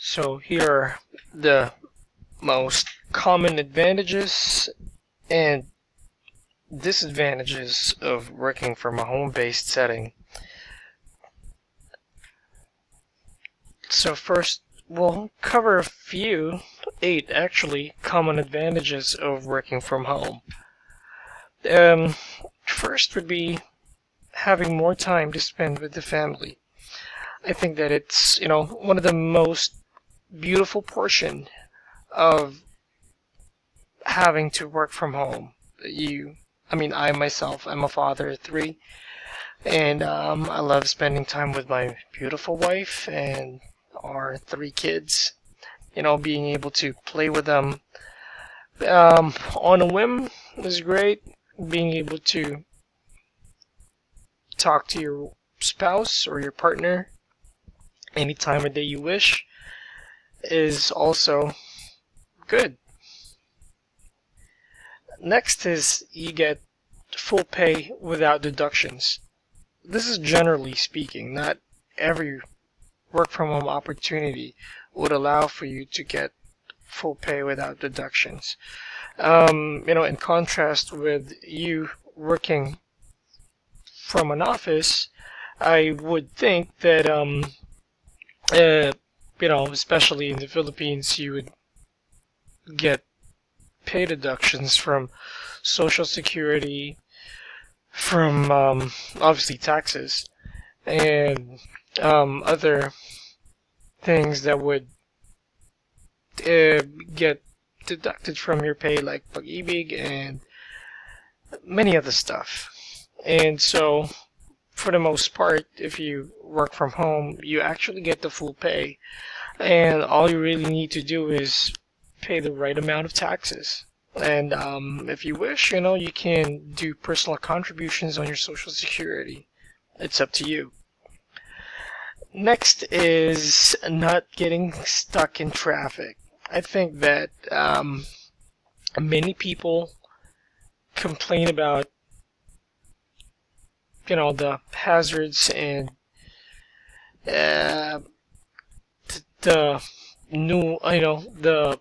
So here are the most common advantages and disadvantages of working from a home-based setting. So first, we'll cover a few, 8 actually, common advantages of working from home. First would be having more time to spend with the family. I think that it's, one of the most beautiful portion of having to work from home. I myself, I'm a father of 3, and I love spending time with my beautiful wife and our 3 kids. Being able to play with them on a whim is great. Being able to talk to your spouse or your partner any time of day you wish is also good. Next is you get full pay without deductions. This is generally speaking, not every work from home opportunity would allow for you to get full pay without deductions. In contrast with you working from an office, I would think that, especially in the Philippines, you would get pay deductions from Social Security, from obviously taxes, and other things that would get deducted from your pay, like pag-ibig and many other stuff. And so, for the most part, if you work from home, you actually get the full pay, and all you really need to do is pay the right amount of taxes. And if you wish, you can do personal contributions on your Social Security. It's up to you. Next is not getting stuck in traffic. I think that many people complain about the hazards and the the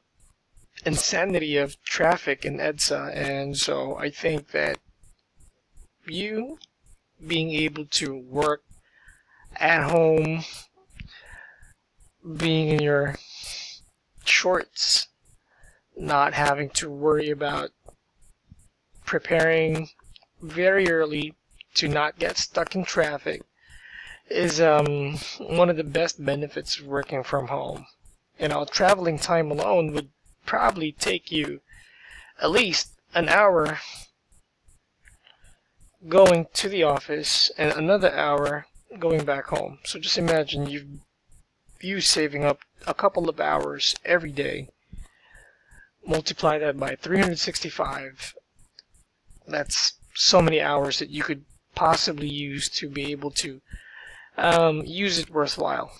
insanity of traffic in EDSA, and so I think that you being able to work at home, being in your shorts, not having to worry about preparing very early to not get stuck in traffic, is one of the best benefits of working from home. Traveling time alone would probably take you at least an hour going to the office and another hour going back home. So just imagine you saving up a couple of hours every day. Multiply that by 365. That's so many hours that you could possibly use to be able to use it worthwhile.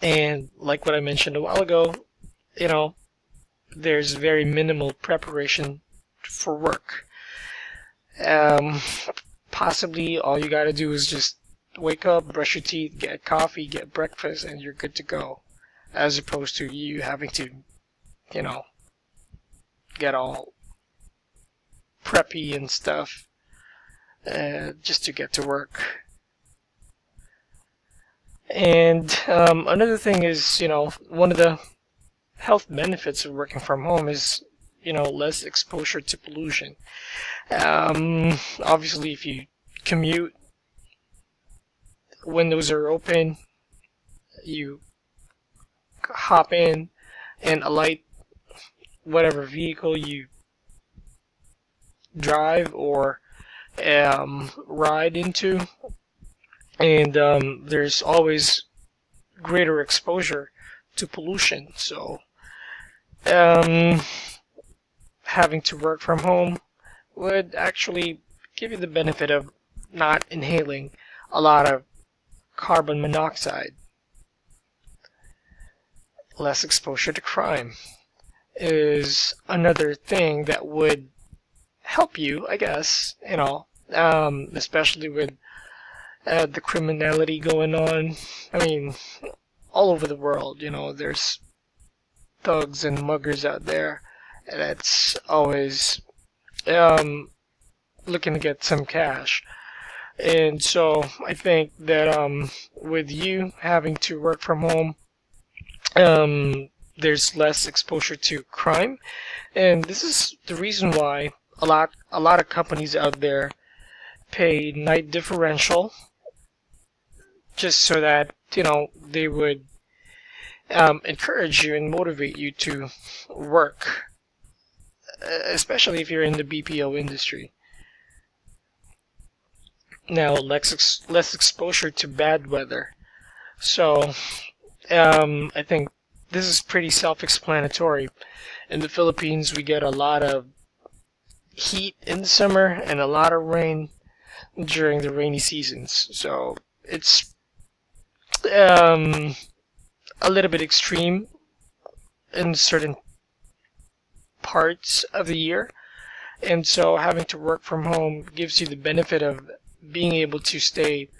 And like what I mentioned a while ago, there's very minimal preparation for work. Possibly all you gotta do is just wake up, brush your teeth, get coffee, get breakfast, and you're good to go. As opposed to you having to, get all preppy and stuff just to get to work. And another thing is, one of the health benefits of working from home is, less exposure to pollution. Obviously, if you commute, windows are open, you hop in and alight whatever vehicle you drive or ride into, and there's always greater exposure to pollution. So having to work from home would actually give you the benefit of not inhaling a lot of carbon monoxide. Less exposure to crime is another thing that would help you, I guess, especially with the criminality going on. I mean, all over the world. There's thugs and muggers out there that's always um, looking to get some cash. And so I think that with you having to work from home, there's less exposure to crime, and this is the reason why a lot of companies out there pay night differential just so that they would encourage you and motivate you to work, especially if you're in the BPO industry. Now, less exposure to bad weather. So, I think this is pretty self-explanatory. In the Philippines, we get a lot of heat in the summer and a lot of rain during the rainy seasons. So, it's um, a little bit extreme in certain parts of the year. And so having to work from home gives you the benefit of being able to stay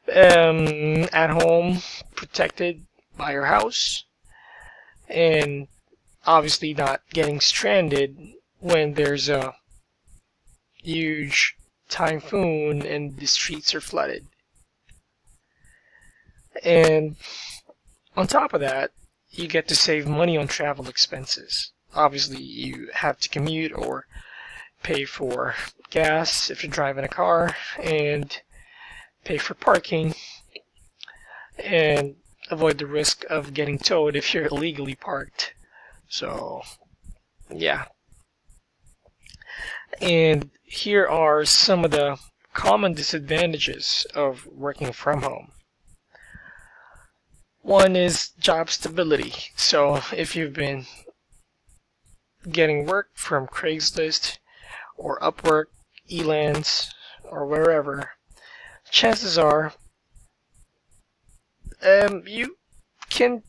at home, protected by your house, and obviously not getting stranded when there's a huge typhoon and the streets are flooded. And on top of that, you get to save money on travel expenses. Obviously, you have to commute or pay for gas if you're driving a car, and pay for parking, and avoid the risk of getting towed if you're illegally parked. So, yeah. And here are some of the common disadvantages of working from home. One is job stability. So, if you've been getting work from Craigslist or Upwork, Elance, or wherever, chances are you can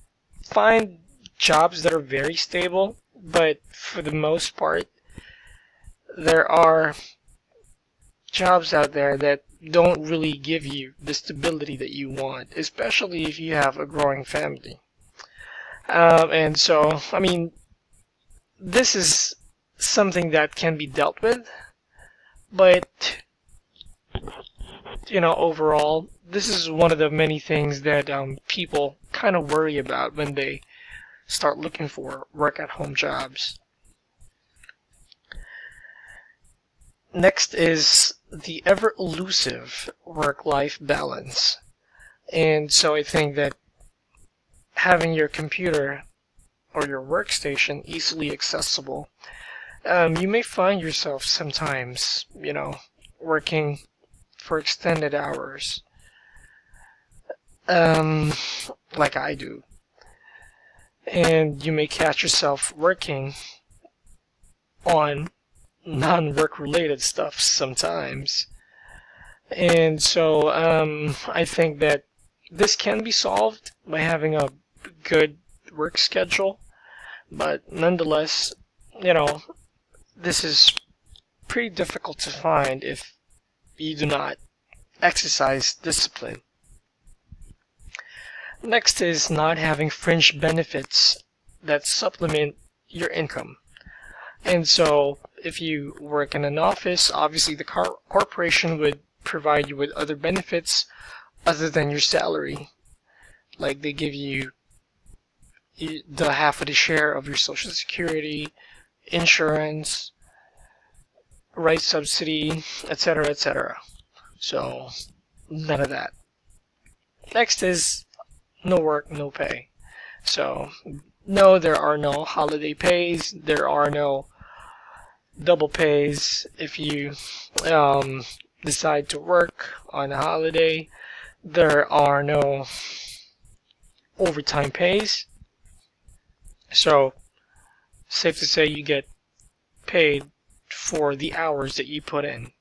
find jobs that are very stable, but for the most part, there are jobs out there that don't really give you the stability that you want, especially if you have a growing family. And so, I mean, this is something that can be dealt with, but overall, this is one of the many things that people kind of worry about when they start looking for work-at-home jobs. Next is the ever-elusive work-life balance. And so I think that having your computer or your workstation easily accessible, you may find yourself sometimes, working for extended hours, like I do. And you may catch yourself working on non-work related stuff sometimes. And so I think that this can be solved by having a good work schedule, but nonetheless, this is pretty difficult to find if you do not exercise discipline. Next is not having fringe benefits that supplement your income. And so, if you work in an office, obviously the corporation would provide you with other benefits other than your salary. Like they give you the half of the share of your Social Security, insurance, right subsidy, etc., etc. So, none of that. Next is no work, no pay. So, no, there are no holiday pays. There are no double pays if you decide to work on a holiday. There are no overtime pays. So, safe to say you get paid for the hours that you put in.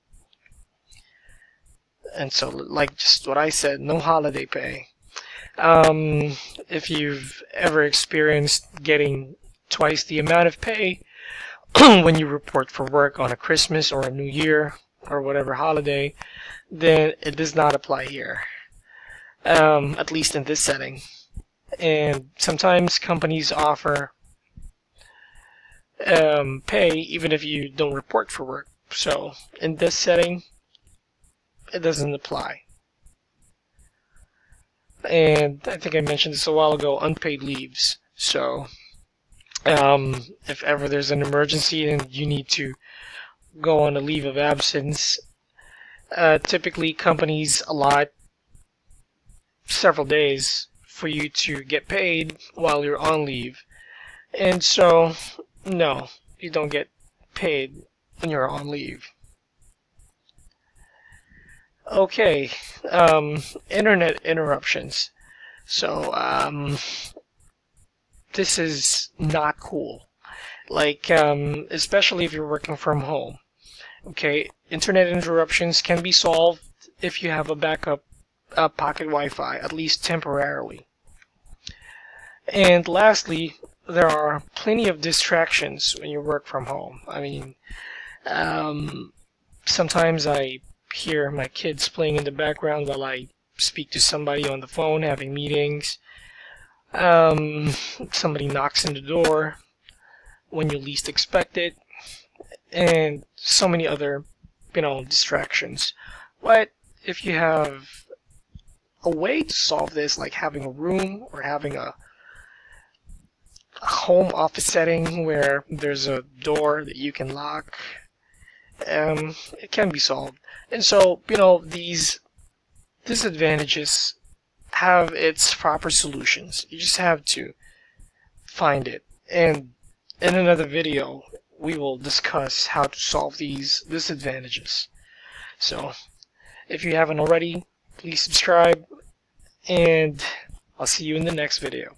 And so, like just what I said, no holiday pay. If you've ever experienced getting twice the amount of pay when you report for work on a Christmas or a New Year or whatever holiday, then it does not apply here, at least in this setting. And sometimes companies offer pay even if you don't report for work. So in this setting, it doesn't apply. And I think I mentioned this a while ago, unpaid leaves. So if ever there's an emergency and you need to go on a leave of absence, typically companies allot several days for you to get paid while you're on leave. And so, no, you don't get paid when you're on leave. Okay, internet interruptions. So, this is not cool. Like, especially if you're working from home. Okay, internet interruptions can be solved if you have a backup pocket Wi-Fi, at least temporarily. And lastly, there are plenty of distractions when you work from home. I mean, sometimes I hear my kids playing in the background while I speak to somebody on the phone, having meetings. Somebody knocks on the door when you least expect it, and so many other, distractions. But if you have a way to solve this, like having a room or having a home office setting where there's a door that you can lock, it can be solved. And so, these disadvantages have its proper solutions. You just have to find it. And in another video, we will discuss how to solve these disadvantages. So, if you haven't already, please subscribe, and I'll see you in the next video.